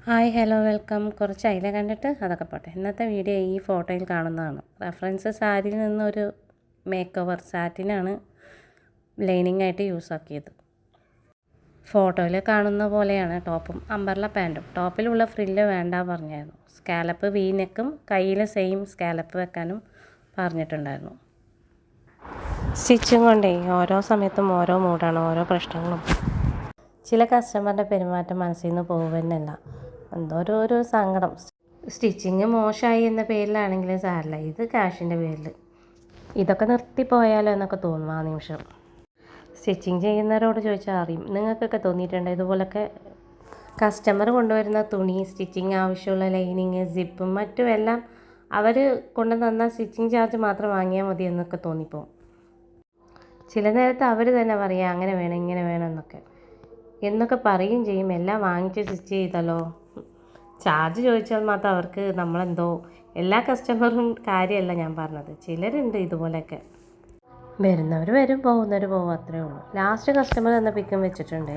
Hi hello welcome. കുറച്ചായില്ലേ കണ്ടിട്ട്, അതൊക്കെ പോട്ടെ. ഇന്നത്തെ വീഡിയോ ഈ ഫോട്ടോയിൽ കാണുന്നതാണ്. റെഫറൻസ് സാരിയിൽ നിന്നൊരു മേക്ക് ഓവർ സാറ്റിനാണ് ലൈനിങ് ആയിട്ട് യൂസ് ആക്കിയത്. ഫോട്ടോയിൽ കാണുന്ന പോലെയാണ് ടോപ്പും അമ്പർല പാൻറ്റും. ടോപ്പിലുള്ള ഫ്രില്ല് വേണ്ട പറഞ്ഞായിരുന്നു. സ്കാലപ്പ് വി നെക്കും കയ്യിൽ സെയിം സ്കാലപ്പ് വെക്കാനും പറഞ്ഞിട്ടുണ്ടായിരുന്നു. സ്റ്റിച്ചിങ് കൊണ്ടേ ഓരോ സമയത്തും ഓരോ മൂഡാണ്, ഓരോ പ്രശ്നങ്ങളും. ചില കസ്റ്റമറിൻ്റെ പെരുമാറ്റം മനസ്സിൽ നിന്ന് പോകുന്നതല്ല, എന്തോ ഒരു സങ്കടം. സ്റ്റിച്ചിങ് മോശമായി എന്ന പേരിലാണെങ്കിലും സാരില്ല, ഇത് ക്യാഷിൻ്റെ പേരിൽ. ഇതൊക്കെ നിർത്തിപ്പോയാലോ എന്നൊക്കെ തോന്നും ആ നിമിഷം. സ്റ്റിച്ചിങ് ചെയ്യുന്നവരോട് ചോദിച്ചാൽ അറിയും. നിങ്ങൾക്കൊക്കെ തോന്നിയിട്ടുണ്ട് ഇതുപോലൊക്കെ കസ്റ്റമർ കൊണ്ടുവരുന്ന തുണി, സ്റ്റിച്ചിങ് ആവശ്യമുള്ള ലൈനിങ്, സിപ്പും മറ്റും എല്ലാം അവർ കൊണ്ടു തന്ന സ്റ്റിച്ചിങ് ചാർജ് മാത്രം വാങ്ങിയാൽ മതി എന്നൊക്കെ തോന്നിപ്പോവും. ചില നേരത്ത് അവർ തന്നെ പറയുക അങ്ങനെ വേണം ഇങ്ങനെ വേണം എന്നൊക്കെ പറയുകയും ചെയ്യും. എല്ലാം വാങ്ങിച്ച് സ്റ്റിച്ച് ചെയ്തല്ലോ, ചാർജ് ചോദിച്ചാൽ മാത്രം അവർക്ക് നമ്മളെന്തോ. എല്ലാ കസ്റ്റമറും കാര്യമല്ല ഞാൻ പറഞ്ഞത്, ചിലരുണ്ട് ഇതുപോലെയൊക്കെ. വരുന്നവർ വരും, പോകുന്നവർ പോകും, അത്രേ ഉള്ളൂ. ലാസ്റ്റ് കസ്റ്റമർ എന്ന പിക്കും വെച്ചിട്ടുണ്ട്.